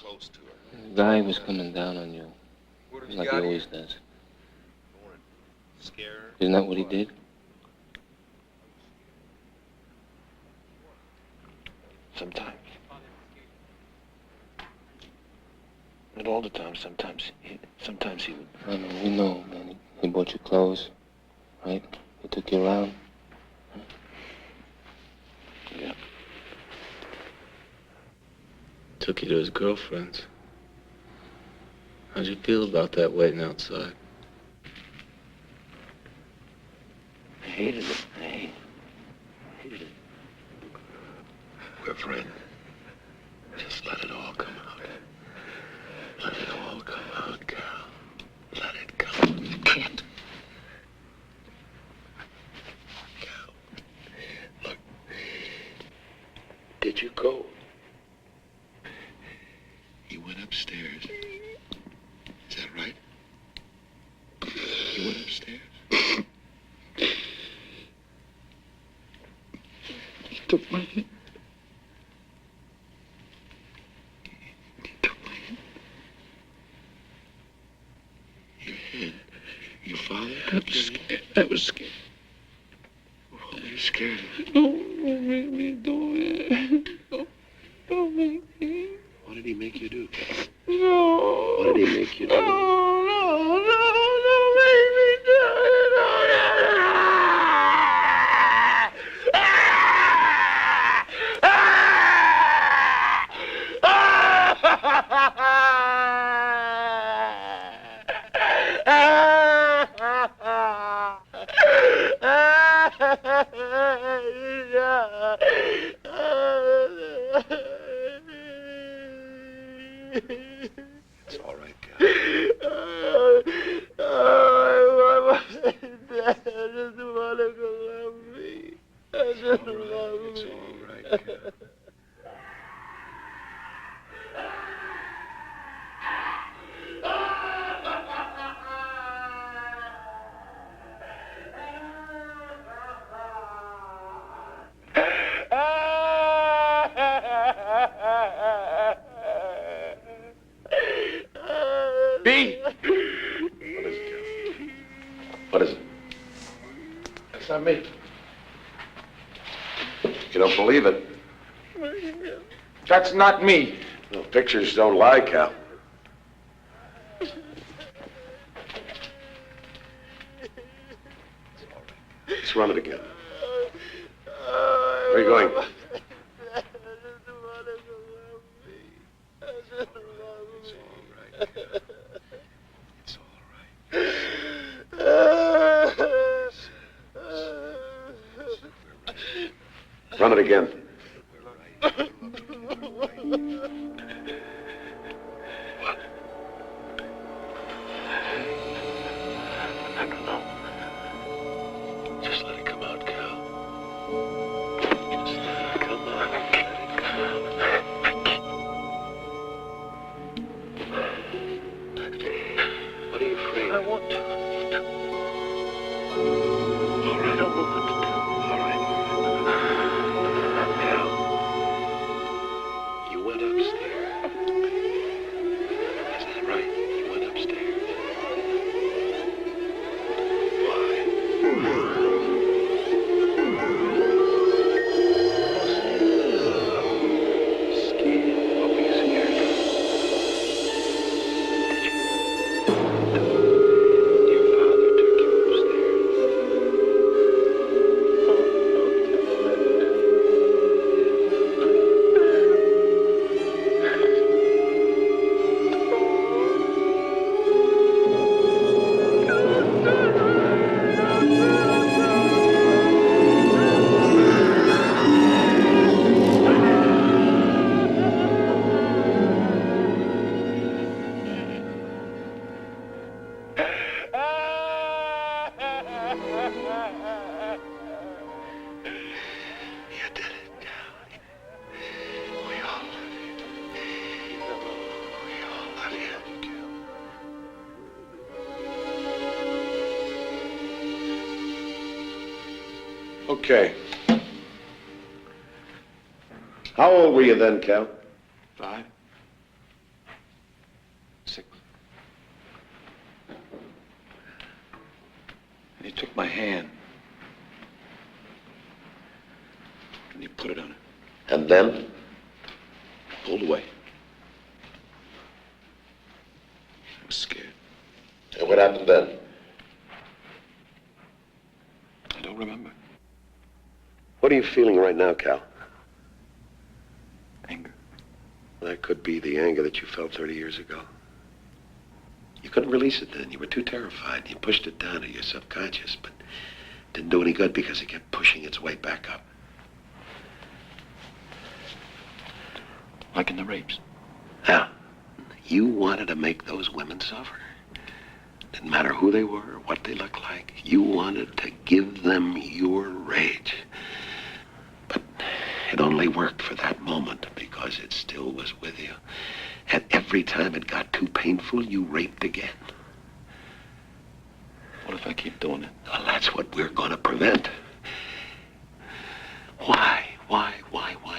close to her. The guy was coming down on you, like he always does. Scare her? Isn't that what he did? Sometimes. Not all the time. Sometimes he would. I mean, we know, man. He bought you clothes, right? He took you around. Yeah. Took you to his girlfriend's. How'd you feel about that waiting outside? I hated it. I hated it. We're friends. Just let it all come out. Let it all come out, girl. Let it come. You can't. Girl. Look. Did you go? You went upstairs. Is that right? You went upstairs? He took my hand. He took my hand. Your hand? Your father? I was scared. What were you scared of? Don't make me do it. Don't make me. What did he make you do? No. What did he make you do? No, don't make me do it. It's all right, Cal. I just want to love me. I just love me. It's all right, Cal. B! What is it, Cal? What is it? That's not me. You don't believe it? That's not me. No, pictures don't lie, Cal. Let's run it again. Where are you going? It's all right. Run it again. What? I don't know. Just let it come out, Cal. Just let it come out. Let it come out. What are you afraid of? I want to. All right, I don't know what to do. All right. Cal, you went upstairs. Is that right? You went upstairs. Why? Scared. What were you scared of? Your father took you upstairs. You did it, Cal. We all love you. We all love you, Cal. Okay. How old were you then, Cal? 5? And he took my hand. And he put it on her. And then? Pulled away. I was scared. And what happened then? I don't remember. What are you feeling right now, Cal? Anger. That could be the anger that you felt 30 years ago. You couldn't release it then. You were too terrified. You pushed it down to your subconscious, but it didn't do any good because it kept pushing its way back up. Like in the rapes. Yeah. You wanted to make those women suffer. Didn't matter who they were or what they looked like. You wanted to give them your rage. But it only worked for that moment because it still was with you. And every time it got too painful, you raped again. What if I keep doing it? Well, that's what we're going to prevent. Why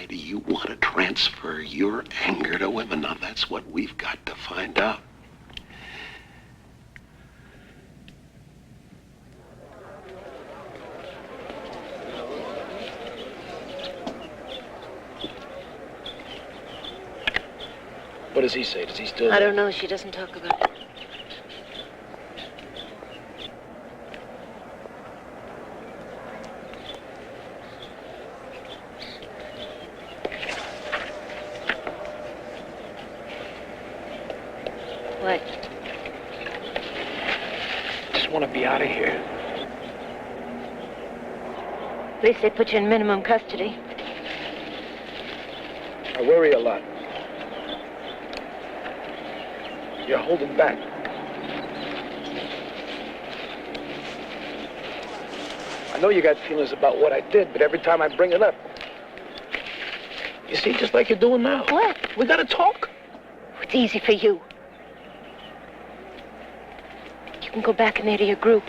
do you want to transfer your anger to women? Now, that's what we've got to find out. What does he say? Does he still... I don't know. She doesn't talk about it. What? Just want to be out of here. At least they put you in minimum custody. I worry a lot. You're holding back. I know you got feelings about what I did, but every time I bring it up, you see, just like you're doing now. What? We gotta talk. It's easy for you. You can go back in there to your group.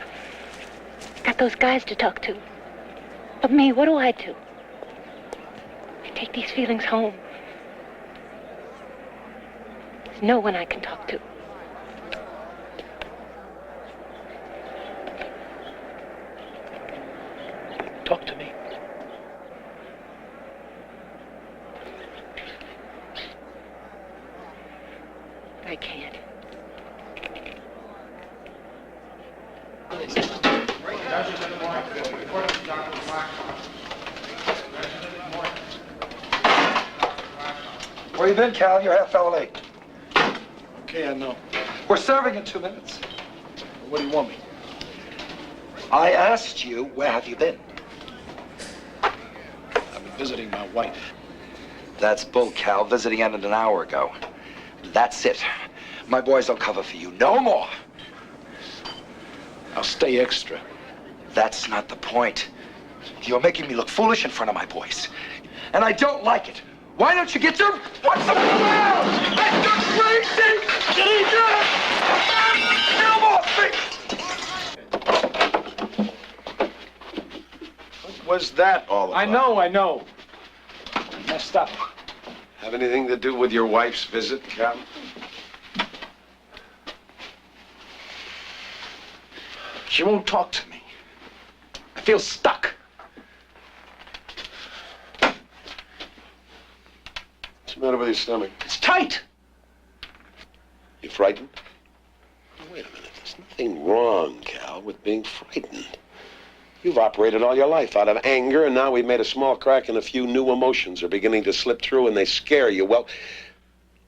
Got those guys to talk to. But me, what do I do? I take these feelings home. There's no one I can talk to. Talk to me. I can't. Where you been, Cal? You're half hour late. Okay, I know. We're serving in 2 minutes. What do you want me? I asked you, where have you been? I've been visiting my wife. That's bull, Cal. Visiting ended an hour ago. That's it. My boys will cover for you. No more. I'll stay extra. That's not the point. You're making me look foolish in front of my boys. And I don't like it. Why don't you get your... What's the matter? Are you crazy? No more things! What was that all about? I know. I messed up. Have anything to do with your wife's visit, Cal? She won't talk to me. I feel stuck. What's the matter with your stomach? It's tight. You frightened? Wait a minute. There's nothing wrong, Cal, with being frightened. You've operated all your life out of anger, and now we've made a small crack and a few new emotions are beginning to slip through and they scare you. Well,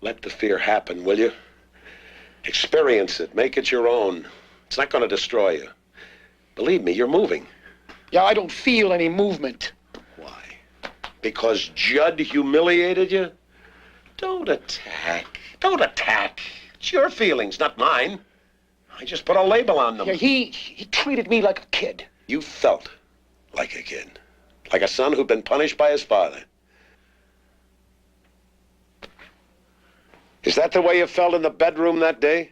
let the fear happen, will you? Experience it. Make it your own. It's not going to destroy you. Believe me, you're moving. Yeah, I don't feel any movement. Why? Because Judd humiliated you? Don't attack. Don't attack. It's your feelings, not mine. I just put a label on them. Yeah, he treated me like a kid. You felt like a kid. Like a son who'd been punished by his father. Is that the way you felt in the bedroom that day?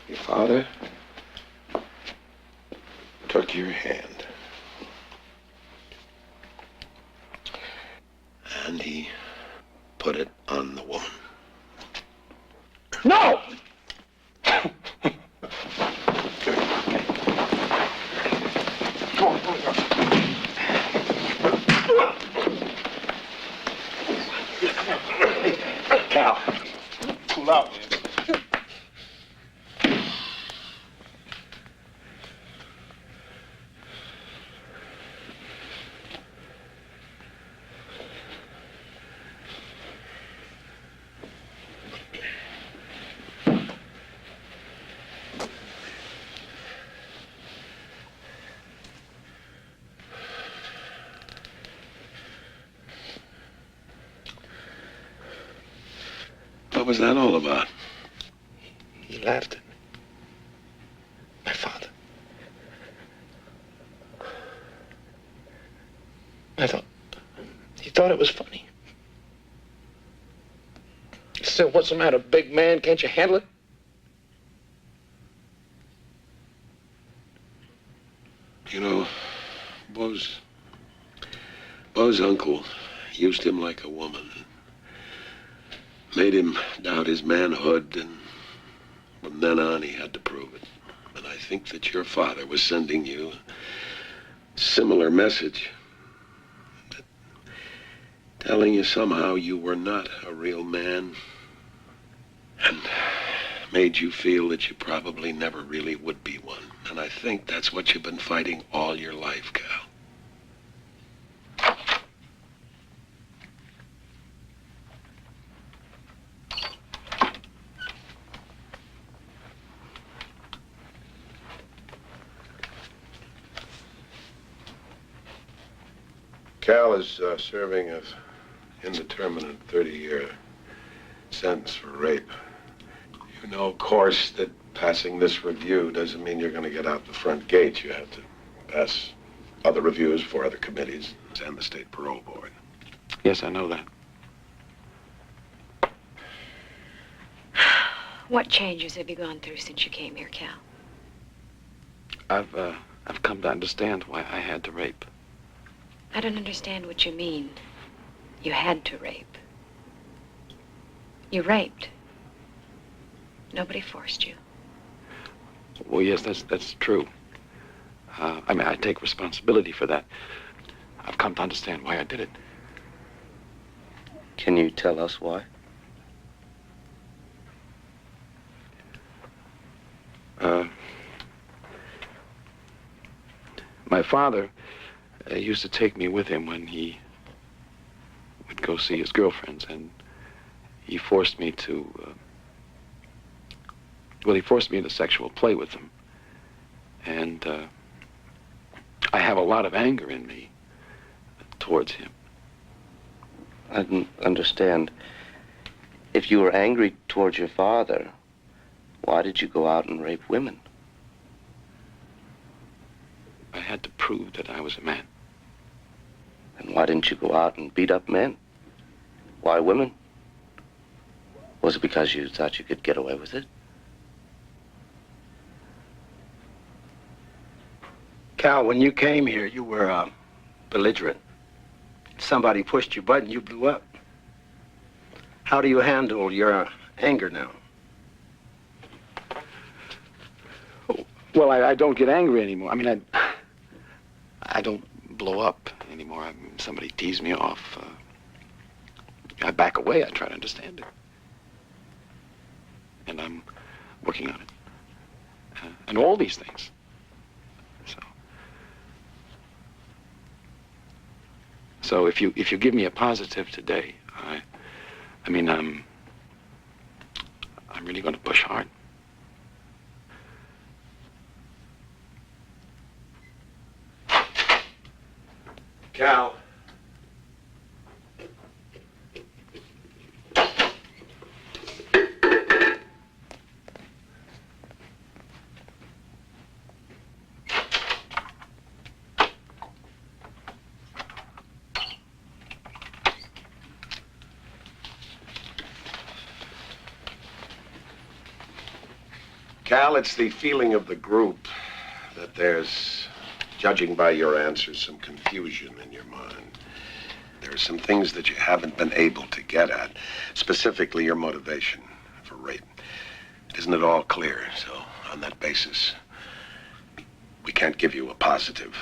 Your father took your hand. And he put it on the woman. No! Cal, cool out, man. What was that all about? He laughed at me. My father. He thought it was funny. He said, "What's the matter, big man? Can't you handle it?" You know, Bo's uncle used him like a woman. Made him doubt his manhood, and from then on he had to prove it. And I think that your father was sending you a similar message. Telling you somehow you were not a real man. And made you feel that you probably never really would be one. And I think that's what you've been fighting all your life, Cal. Cal is serving an indeterminate 30-year sentence for rape. You know, of course, that passing this review doesn't mean you're going to get out the front gate. You have to pass other reviews for other committees and the state parole board. Yes, I know that. What changes have you gone through since you came here, Cal? I've come to understand why I had to rape. I don't understand what you mean. You had to rape. You raped. Nobody forced you. Well, yes, that's true. I mean, I take responsibility for that. I've come to understand why I did it. Can you tell us why? My father used to take me with him when he would go see his girlfriends, and he forced me to, he forced me into sexual play with them. And I have a lot of anger in me towards him. I don't understand. If you were angry towards your father, why did you go out and rape women? I had to prove that I was a man. And why didn't you go out and beat up men? Why women? Was it because you thought you could get away with it? Cal, when you came here, you were belligerent. Somebody pushed your button, you blew up. How do you handle your anger now? Well, I don't get angry anymore. I mean, I don't blow up anymore. I mean, somebody teased me off. I back away. I try to understand it. And I'm working on it. And all these things. So if you give me a positive today, I mean, I'm really going to push hard. Cal. Cal, it's the feeling of the group that there's, judging by your answers, some confusion in your mind. There are some things that you haven't been able to get at, specifically your motivation for rape. It isn't at all clear, so on that basis, we can't give you a positive.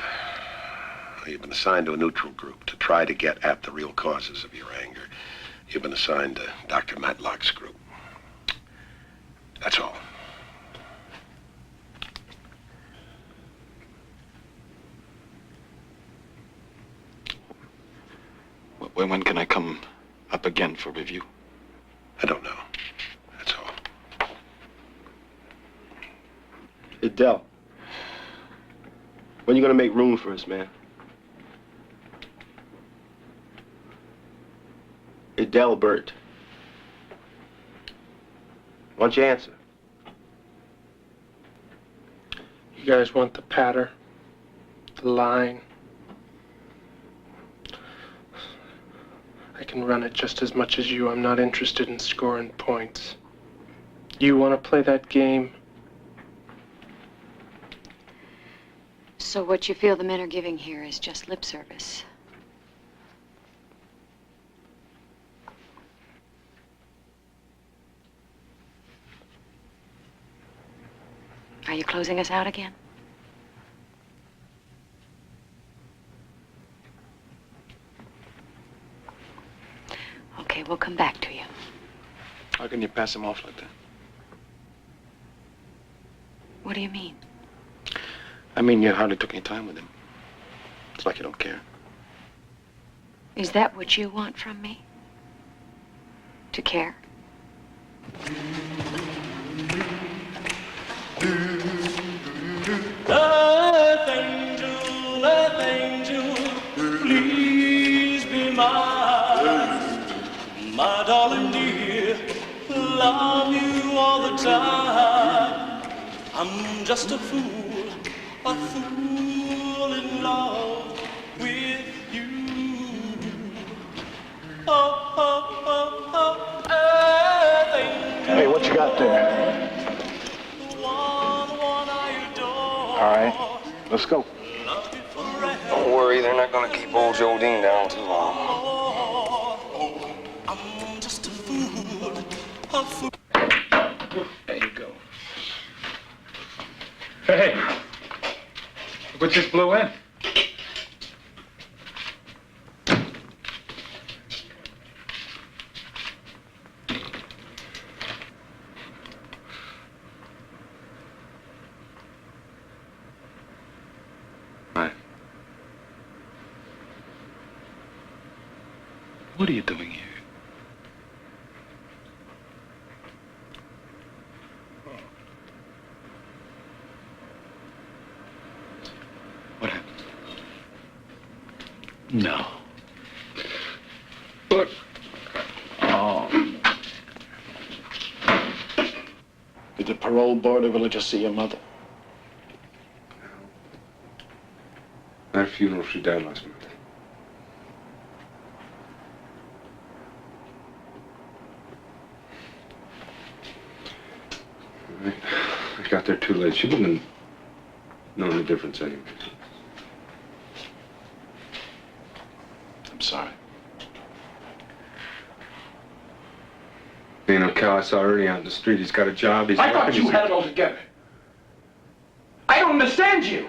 You've been assigned to a neutral group to try to get at the real causes of your anger. You've been assigned to Dr. Matlock's group. That's all. When can I come up again for review? I don't know. That's all. Hey, Del. When you gonna make room for us, man? Hey, Delbert. Why don't you answer? You guys want the patter? The line? I can run it just as much as you. I'm not interested in scoring points. You want to play that game? So what you feel the men are giving here is just lip service? Are you closing us out again? Okay, we'll come back to you. How can you pass him off like that? What do you mean? I mean, you hardly took any time with him. It's like you don't care. Is that what you want from me? To care? Earth angel, please be mine. My darling dear, love you all the time. I'm just a fool in love with you. Earth angel. Hey, what you got there? All right, let's go. Don't worry, they're not gonna keep old Joe Dean down too long. I'm just a fool. There you go. Hey, look what just blew in. What are you doing here? What happened? No. Look. Did the parole board ever let you see your mother? At her funeral, she died last month. I got there too late. She wouldn't have known the difference anyway. I'm sorry. You know, Cal, I saw Ernie out in the street. He's got a job. He's I thought working. you had it all together. I don't understand you.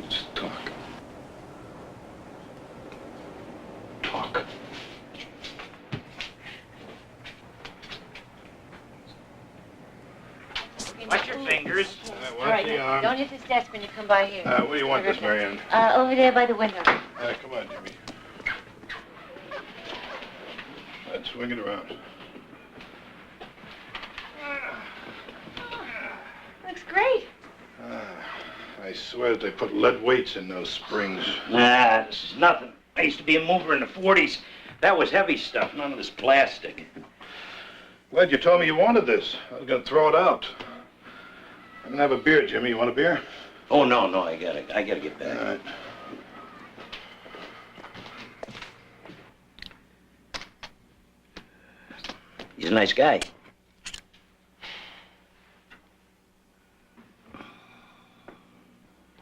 Just talk. Talk. Watch your fingers. All right, now, don't hit this desk when you come by here. Where do you want this, Marianne? Over there by the window. Come on, Jimmy. Let's swing it around. Looks great. I swear that they put lead weights in those springs. Nah, this is nothing. I used to be a mover in the 40s. That was heavy stuff, none of this plastic. Glad you told me you wanted this. I was gonna throw it out. I'm gonna have a beer, Jimmy. You want a beer? Oh, no, I gotta get back. All right. He's a nice guy.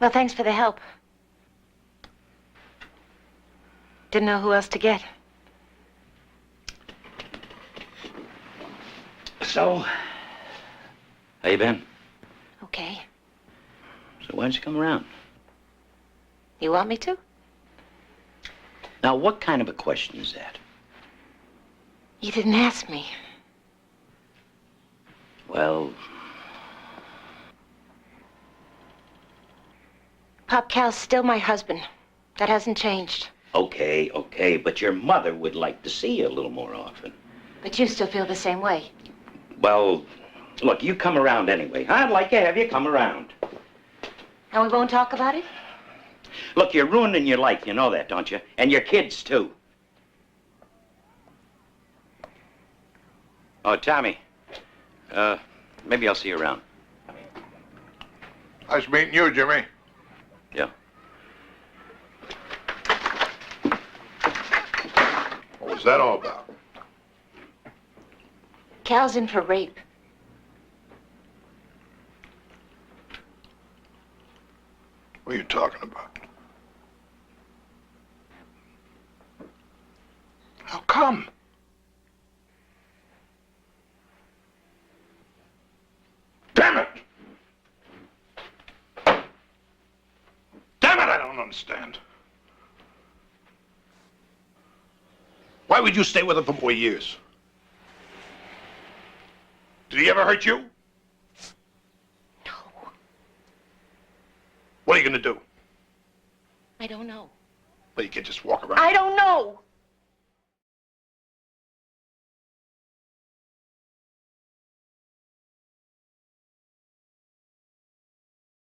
Well, thanks for the help. Didn't know who else to get. So, how you been? Okay. So why don't you come around? You want me to? Now, what kind of a question is that? You didn't ask me. Well, Pop Cal's still my husband. That hasn't changed. okay, but your mother would like to see you a little more often. But you still feel the same way. Well, look, you come around anyway. I'd like to have you come around. And we won't talk about it? Look, you're ruining your life, you know that, don't you? And your kids, too. Oh, Tommy. Maybe I'll see you around. Nice meeting you, Jimmy. Yeah. What was that all about? Cal's in for rape. What are you talking about? How come? Damn it! Damn it, I don't understand. Why would you stay with him for 4 years? Did he ever hurt you? No. What are you gonna do? I don't know. Well, you can't just walk around. I don't know.